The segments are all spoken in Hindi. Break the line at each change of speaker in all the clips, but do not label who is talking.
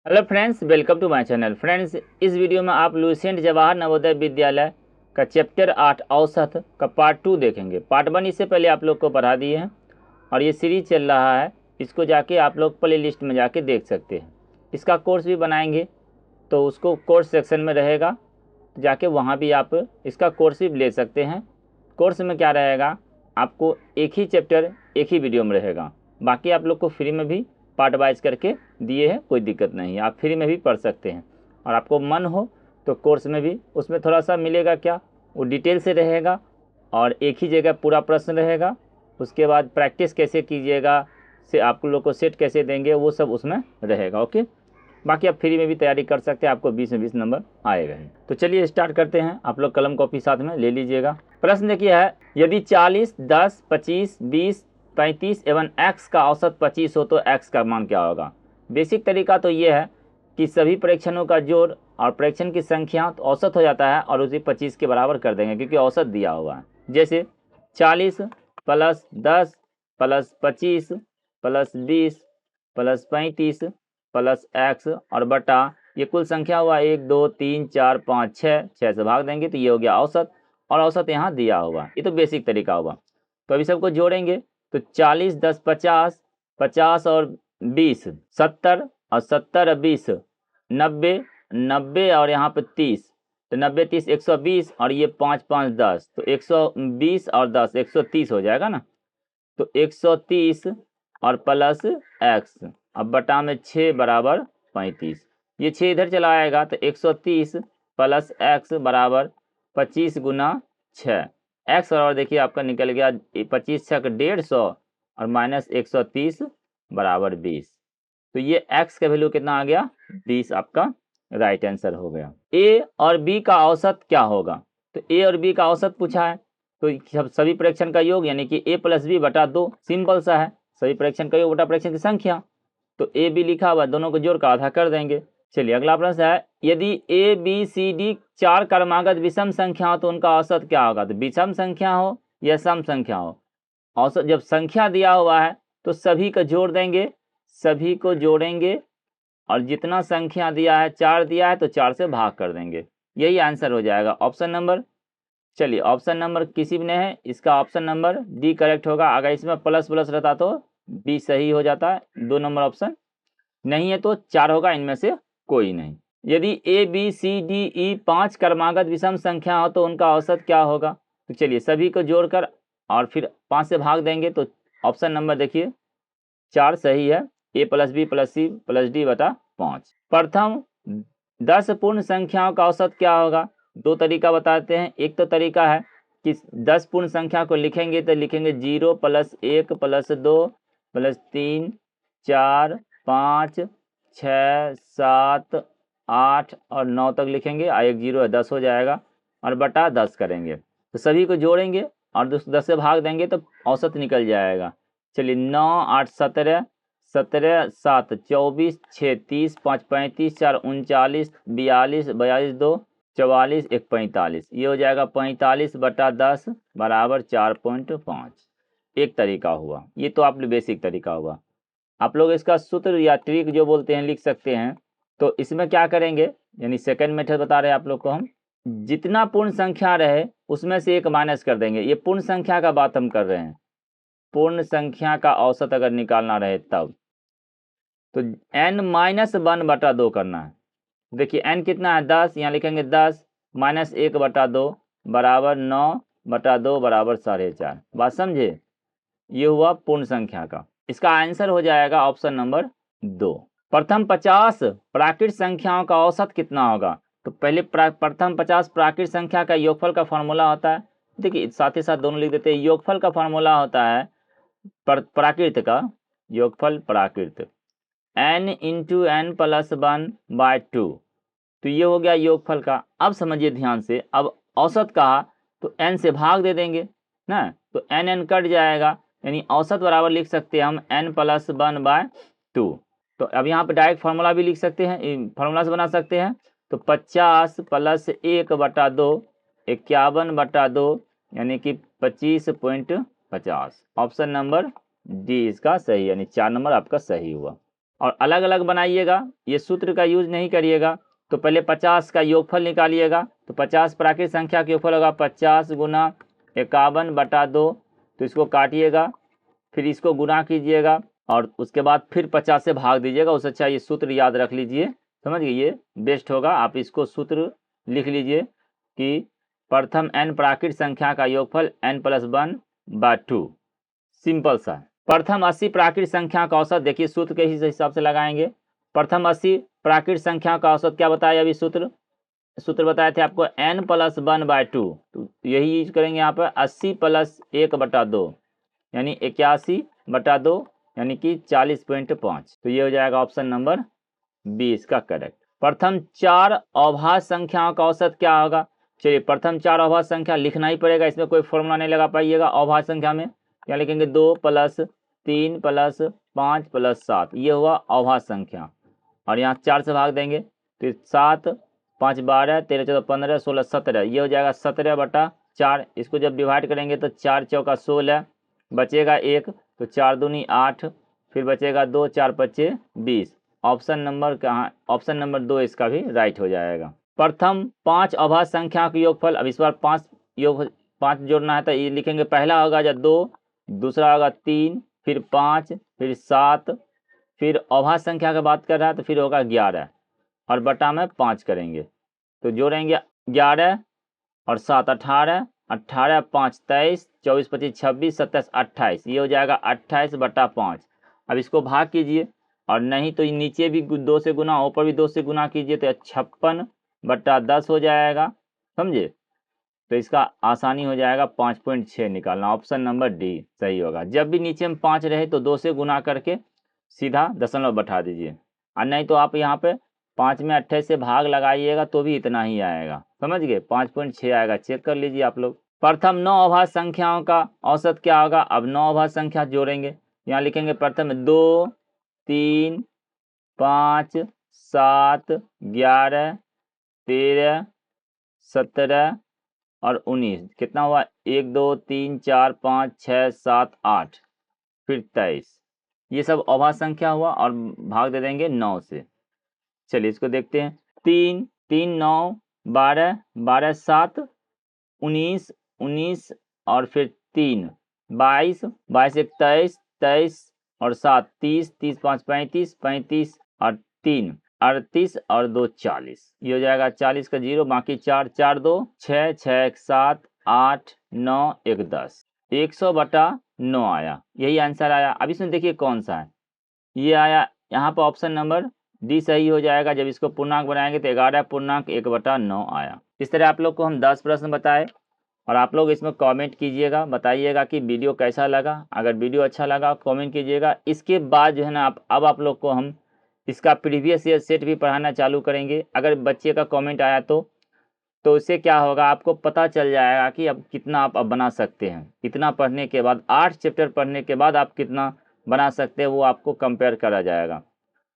Hello friends, welcome to my channel. Friends, इस वीडियो में आप लुसेंट जवाहर नवोदय विद्यालय का चैप्टर 8 औसत का पार्ट 2 देखेंगे। पार्ट 1 इससे पहले आप लोग को पढ़ा दिए हैं और ये सीरीज चल रहा है। इसको जाके आप लोग प्ले लिस्ट में जाके देख सकते हैं। इसका कोर्स भी बनाएंगे तो उसको कोर्स सेक्शन में रहेगा, जाके वहाँ भी आप इसका कोर्स भी ले सकते हैं। कोर्स में क्या रहेगा, आपको एक ही चैप्टर एक ही वीडियो में रहेगा। बाकी आप लोग को फ्री में भी पार्ट वाइज करके दिए हैं, कोई दिक्कत नहीं है, आप फ्री में भी पढ़ सकते हैं। और आपको मन हो तो कोर्स में भी उसमें थोड़ा सा मिलेगा, क्या वो डिटेल से रहेगा और एक ही जगह पूरा प्रश्न रहेगा। उसके बाद प्रैक्टिस कैसे कीजिएगा, से आप लोग को सेट कैसे देंगे, वो सब उसमें रहेगा। ओके, बाकी आप फ्री में भी तैयारी कर सकते हैं, आपको 20 में 20 नंबर आएगा ही। तो चलिए स्टार्ट करते हैं। आप लोग कलम कॉपी साथ में ले लीजिएगा। प्रश्न देखिए है, यदि 40, 10, 25, 20, 35 एवं x का औसत 25 हो तो x का मान क्या होगा। बेसिक तरीका तो ये है कि सभी परीक्षणों का जोड़ और परीक्षण की संख्या तो औसत हो जाता है और उसे 25 के बराबर कर देंगे, क्योंकि औसत दिया हुआ है। जैसे 40 plus 10 plus 25 plus 20 plus 35 plus x और बटा ये कुल संख्या हुआ 1 2 3 4 5 6 से भाग देंगे तो ये हो गया औसत, और औसत यहाँ दिया हुआ। ये तो बेसिक तरीका हुआ। तो अभी सबको जोड़ेंगे तो 40 10 50, 50 और 20 70, और 70 और 20 90, 90 और यहाँ पे 30, तो 90 30 120, और ये 5 5 10, तो 120 और 10 130 हो जाएगा ना। तो 130 और प्लस x, अब बटा में 6 बराबर 35। ये 6 इधर चला आएगा तो 130 प्लस x बराबर 25 गुना 6 x, और देखिए आपका निकल गया 25 छक 150 और माइनस 130 बराबर 20। तो ये x का वैल्यू कितना आ गया, 20 आपका राइट आंसर हो गया। a और b का औसत क्या होगा, तो a और b का औसत पूछा है तो सभी परीक्षण का योग यानी कि a प्लस बी बटा 2, सिंपल सा है, सभी परीक्षण का योग बटा परीक्षण की संख्या। तो ए बी लिखा हुआ, दोनों को जोड़ कर आधा कर देंगे। चलिए अगला प्रश्न है, यदि ए बी सी डी 4 क्रमागत विषम संख्या हो तो उनका औसत क्या होगा। तो विषम संख्या हो या सम संख्या हो, औसत जब संख्या दिया हुआ है तो सभी को जोड़ देंगे, सभी को जोड़ेंगे और जितना संख्या दिया है 4 दिया है तो 4 से भाग कर देंगे, यही आंसर हो जाएगा ऑप्शन नंबर। चलिए ऑप्शन नंबर किसी भी नहीं है, इसका ऑप्शन नंबर डी करेक्ट होगा। अगर इसमें प्लस प्लस रहता तो बी सही हो जाता है, 2 नंबर ऑप्शन नहीं है तो 4 होगा, इनमें से कोई नहीं। यदि A B C D E 5 क्रमागत विषम संख्या हो तो उनका औसत क्या होगा। तो चलिए सभी को जोड़कर और फिर 5 से भाग देंगे तो ऑप्शन नंबर देखिए 4 सही है, A plus B plus C plus D बटा 5। प्रथम 10 पूर्ण संख्याओं का औसत क्या होगा। 2 तरीका बताते हैं। एक तो तरीका है कि 10 पूर्ण संख्या को लिखेंगे तो लिखेंगे 0 प्लस 1 प्लस 2 प्लस 3 4 5 6 7 8 और 9 तक लिखेंगे, एक 0 है 10 हो जाएगा, और बटा 10 करेंगे तो सभी को जोड़ेंगे और 10 से भाग देंगे तो औसत निकल जाएगा। चलिए 9 8 17, 17 7 24, 6 30, 5 35, 4 39, 42 42 2 44, 1 45, ये हो जाएगा 45 बटा 10 बराबर 4.5। एक तरीका हुआ, ये तो आप बेसिक तरीका हुआ। आप लोग इसका सूत्र या ट्रिक जो बोलते हैं लिख सकते हैं। तो इसमें क्या करेंगे, यानी सेकंड मेथड बता रहे हैं आप लोग को हम, जितना पूर्ण संख्या रहे उसमें से एक माइनस कर देंगे। ये पूर्ण संख्या का बात हम कर रहे हैं, पूर्ण संख्या का औसत अगर निकालना रहे तब तो n माइनस 1 बटा 2 करना है। देखिए n कितना है 10, यहाँ लिखेंगे 10 माइनस 1 बटा 2 बराबर 9 बटा 2 बराबर 4.5। बात समझे, ये हुआ पूर्ण संख्या का। इसका आंसर हो जाएगा ऑप्शन नंबर 2। प्रथम 50 प्राकृत संख्याओं का औसत कितना होगा। तो पहले प्रथम 50 प्राकृत संख्या का योगफल का फॉर्मूला होता है। देखिए साथ ही साथ दोनों लिख देते हैं। योगफल का फॉर्मूला होता है प्राकृत का योगफल, प्राकृत n into n plus 1 by 2, तो ये हो गया योगफल का। अब समझिए ध्यान से, अब औसत कहा तो n से भाग दे देंगे ना, तो n कट जाएगा, यानी औसत बराबर लिख सकते हैं हम n प्लस 1 बाय 2। तो अब यहाँ पे डायरेक्ट फार्मूला भी लिख सकते हैं, फार्मूला से बना सकते हैं। तो 50 प्लस 1 बटा 2 51 बटा 2 यानी कि 25.50। ऑप्शन नंबर डी इसका सही, यानी 4 नंबर आपका सही हुआ। और अलग अलग बनाइएगा, ये सूत्र का यूज नहीं करिएगा। तो पहले 50 का योगफल निकालिएगा, तो 50 प्राकृत संख्या का योगफल होगा 50 गुना 51/2। तो इसको काटिएगा, फिर इसको गुना कीजिएगा और उसके बाद फिर 50 से भाग दीजिएगा। उससे अच्छा ये सूत्र याद रख लीजिए, समझ गए, ये बेस्ट होगा। आप इसको सूत्र लिख लीजिए कि प्रथम n प्राकृत संख्या का योगफल n+1/2। सिंपल सा। प्रथम 80 प्राकृत संख्या का औसत, देखिए सूत्र के हिसाब से लगाएंगे। प्रथम 80 प्राकृत संख्या का औसत क्या बताया अभी, सूत्र बताए थे आपको n+1/2। तो यही यूज करेंगे यहाँ पर, 80 + 1/2 यानी 81/2 यानी कि 40.5। तो ये हो जाएगा ऑप्शन नंबर 20 का करेक्ट। प्रथम 4 अभाज्य संख्याओं का औसत क्या होगा। चलिए प्रथम 4 अभाज्य संख्या लिखना ही पड़ेगा, इसमें कोई फॉर्मूला नहीं लगा पाइएगा। अभाज्य संख्या में क्या लिखेंगे, 2 + 3 + 5 + 7, ये हुआ अभाज्य संख्या। और यहाँ 4 से भाग देंगे तो 7 5 12 13 14 15 16 17, ये हो जाएगा 17/4। इसको जब डिवाइड करेंगे तो 4 चौका 16, बचेगा 1, तो 4 दूनी 8, फिर बचेगा 2, 4 5 20। ऑप्शन नंबर कहाँ, ऑप्शन नंबर 2 इसका भी राइट हो जाएगा। प्रथम 5 अभाज्य संख्या का योगफल, अब इस बार 5 जोड़ना है तो ये लिखेंगे, पहला होगा जब 2, दूसरा होगा 3, फिर 5, फिर 7, फिर अभाज्य संख्या की बात कर रहा है तो फिर होगा 11 और बटा में 5 करेंगे। तो जोड़ेंगे 11 और 7 18, 18 5 23, 24 25 26 27 28, ये हो जाएगा 28/5। अब इसको भाग कीजिए, और नहीं तो नीचे भी 2 से गुना, ऊपर भी 2 से गुना कीजिए तो 56/10 हो जाएगा, समझे। तो इसका आसानी हो जाएगा 5.6 निकालना। ऑप्शन नंबर डी सही होगा। जब भी नीचे में 5 रहे तो 2 से गुना करके सीधा दशमलव बैठा दीजिए, और नहीं तो आप यहाँ पे 5 में 28 से भाग लगाइएगा तो भी इतना ही आएगा, समझ गए, 5.6 आएगा। चेक कर लीजिए आप लोग। प्रथम 9 अभाज्य संख्याओं का औसत क्या होगा। अब 9 अभाज्य संख्या जोड़ेंगे, यहाँ लिखेंगे प्रथम 2 3 5 7 11 13 17 और 19, कितना हुआ, 1 2 3 4 5 6 7 8, फिर 23, ये सब अभाज्य संख्या हुआ और भाग दे देंगे 9 से। चलिए इसको देखते हैं। 3 3 9 12 12 7 19 19 और फिर 3 22 22 1 23 23 और 7 30 30 5 35 35 और 3 38 और 2 40, ये हो जाएगा 40 का 0, बाकी 4 4 2 6 6 1 7 8 9 1 10, 100/9 आया, यही आंसर आया। अब इसमें देखिए कौन सा है, ये आया यहाँ पर ऑप्शन नंबर डी सही हो जाएगा। जब इसको पूर्णांक बनाएंगे तो 11.1/9 आया। इस तरह आप लोग को हम 10 प्रश्न बताए, और आप लोग इसमें कमेंट कीजिएगा, बताइएगा कि वीडियो कैसा लगा। अगर वीडियो अच्छा लगा कमेंट कीजिएगा। इसके बाद जो है ना, अब आप लोग को हम इसका प्रीवियस ईयर सेट भी पढ़ाना चालू करेंगे। अगर बच्चे का कमेंट आया तो उससे क्या होगा, आपको पता चल जाएगा कि अब कितना आप अब बना सकते हैं। इतना पढ़ने के बाद, 8 चैप्टर पढ़ने के बाद आप कितना बना सकते हैं वो आपको कंपेयर करा जाएगा।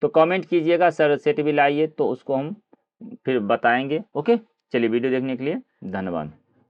तो कमेंट कीजिएगा, सर सेट भी लाइए, तो उसको हम फिर बताएंगे। ओके, चलिए वीडियो देखने के लिए धन्यवाद।